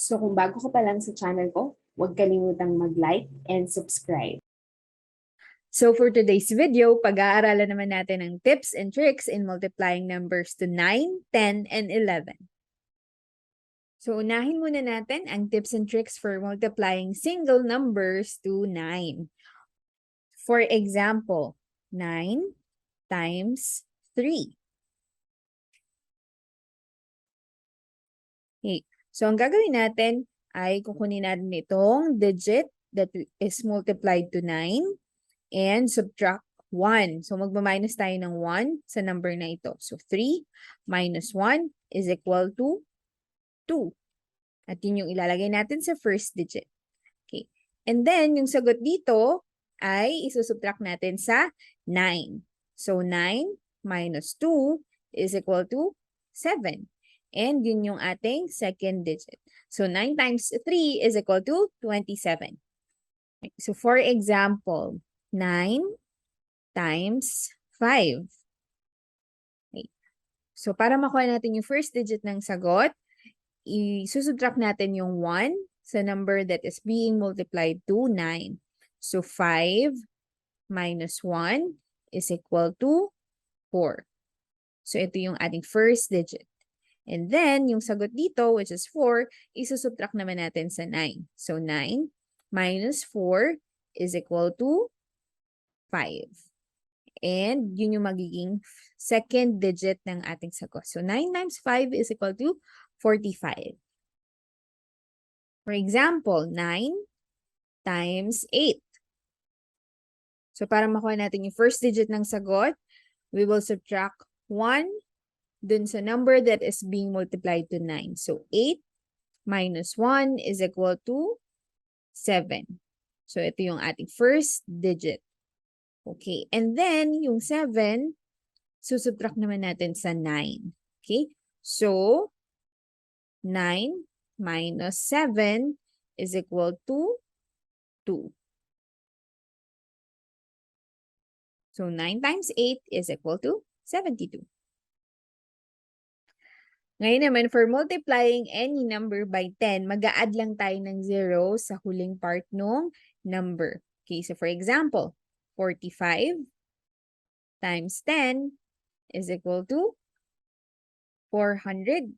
So kung bago ka pa lang sa channel ko, huwag kalimutang mag-like and subscribe. So for today's video, pag-aaralan naman natin ang tips and tricks in multiplying numbers to 9, 10, and 11. So unahin muna natin ang tips and tricks for multiplying single numbers to 9. For example, 9 times 3. Okay. So ang gagawin natin ay kukunin natin itong digit that is multiplied to 9 and subtract 1. So magma-minus tayo ng 1 sa number na ito. So 3 minus 1 is equal to 2. At yun yung ilalagay natin sa first digit. Okay. And then yung sagot dito ay isusubtract natin sa 9. So 9 minus 2 is equal to 7. And yun yung ating second digit. So 9 times 3 is equal to 27. Okay. So for example, 9 times 5. Okay. So para makuha natin yung first digit ng sagot, isusubtract natin yung 1 sa number that is being multiplied to 9. So 5 minus 1 is equal to 4. So ito yung ating first digit. And then yung sagot dito, which is 4, isusubtract naman natin sa 9. So 9 minus 4 is equal to 5. And yun yung magiging second digit ng ating sagot. So 9 times 5 is equal to 45. For example, 9 times 8. So para makuha natin yung first digit ng sagot, we will subtract 1 dun sa number that is being multiplied to 9. So 8 minus 1 is equal to 7. So ito yung ating first digit. Okay, and then yung 7, susubtract naman natin sa 9. Okay, so 9 minus 7 is equal to 2. So 9 times 8 is equal to 72. Ngayon naman, for multiplying any number by 10, mag-a-add lang tayo ng 0 sa huling part ng number. Okay, so for example, 45 times 10 is equal to 450.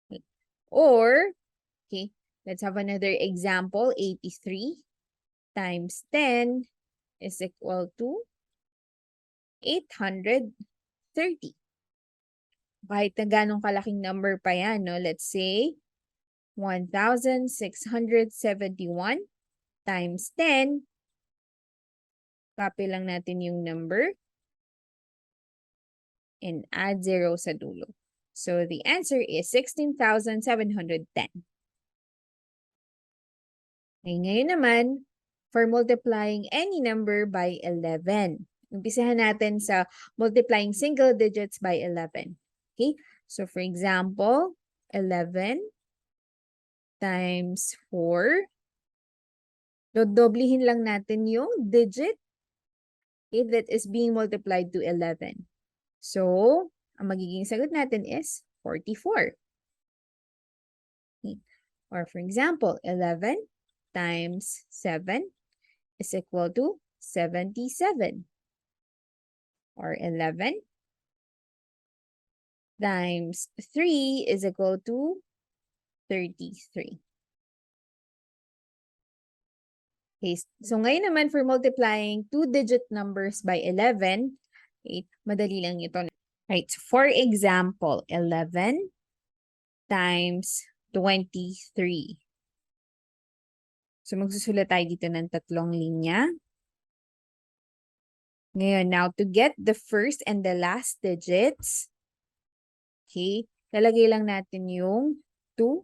Okay. Or, okay, let's have another example. 83 times 10 is equal to 830. Kahit na ganong kalaking number pa yan, no? Let's say, 1,671 times 10. Copy lang natin yung number. And add 0 sa dulo. So, the answer is 16,710. Okay, ngayon naman, for multiplying any number by 11. Umpisahan natin sa multiplying single digits by 11. Okay, so for example, 11 times 4. Dodoblihin lang natin yung digit, okay, that is being multiplied to 11. So, ang magiging sagot natin is 44. Okay. Or for example, 11 times 7 is equal to 77. Or 11 times 3 is equal to 33. Okay, so ngayon naman for multiplying two-digit numbers by 11, okay, madali lang ito. Right, so for example, 11 times 23. So magsusulat tayo dito ng tatlong linya. Ngayon, now to get the first and the last digits, okay, lalagay lang natin yung 2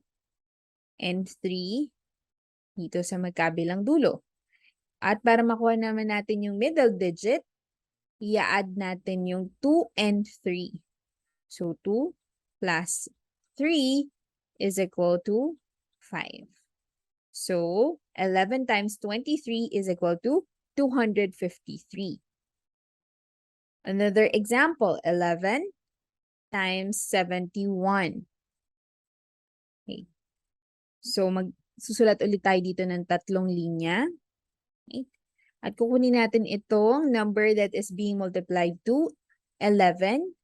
and 3 dito sa magkabilang dulo. At para makuha naman natin yung middle digit, i-add natin yung 2 and 3. So 2 plus 3 is equal to 5. So 11 times 23 is equal to 253. Another example, 11 times 71. Okay. So, susulat ulit tayo dito ng 3 linya. Okay. At kukunin natin itong number that is being multiplied to 11.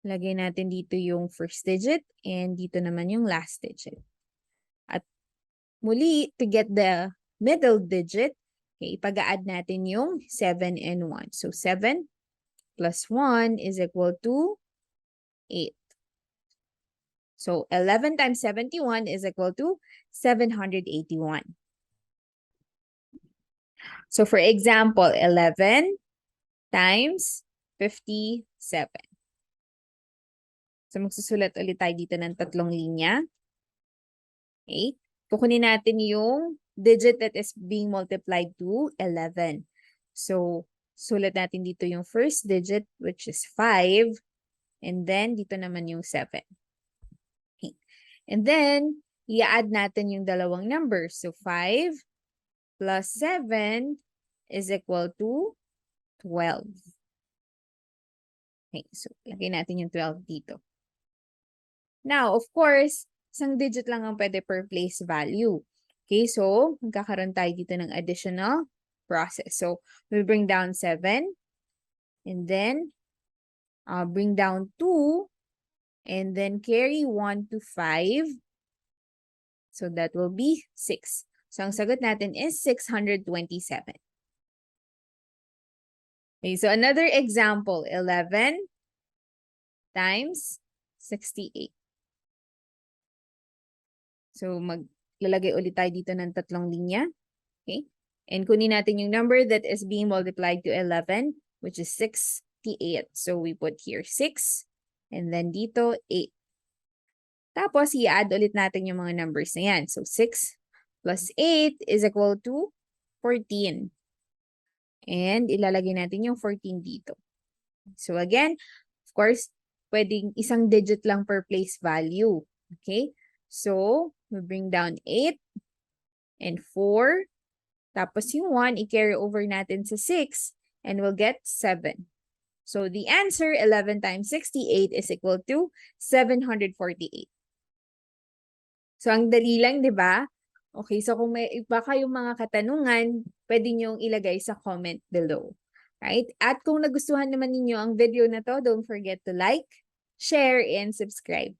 Lagay natin dito yung first digit and dito naman yung last digit. At muli, to get the middle digit, okay, ipag-add natin yung 7 and 1. So, 7 plus 1 is equal to 8. So, 11 times 71 is equal to 781. So, for example, 11 times 57. So, magsusulat ulit tayo dito ng 3 linya. Okay? Kukunin natin yung digit that is being multiplied to 11. So, sulat natin dito yung first digit, which is 5. And then, dito naman yung 7. Okay. And then, i-add natin yung dalawang numbers. So, 5 plus 7 is equal to 12. Okay, so lagay natin yung 12 dito. Now, of course, isang digit lang ang pwede per place value. Okay, so magkakaroon tayo dito ng additional process. So, we bring down 7 and then bring down 2 and then carry 1 to 5. So, that will be 6. So, ang sagot natin is 627. Okay, so another example, 11 times 68. So, maglalagay ulit tayo dito ng 3 linya. Okay? And kunin natin yung number that is being multiplied to 11, which is 68. So, we put here 6, and then dito 8. Tapos, i-add ulit natin yung mga numbers na yan. So, 6 plus 8 is equal to 14. And ilalagay natin yung 14 dito. So, again, of course, pwedeng isang digit lang per place value. Okay? So, we bring down 8 and 4. Tapos yung 1, i-carry over natin sa 6 and we'll get 7. So, the answer, 11 times 68 is equal to 748. So, ang dali lang, di ba? Okay, so kung may iba kayong mga katanungan, pwede niyong ilagay sa comment below. Right? At kung nagustuhan naman ninyo ang video na to, don't forget to like, share, and subscribe.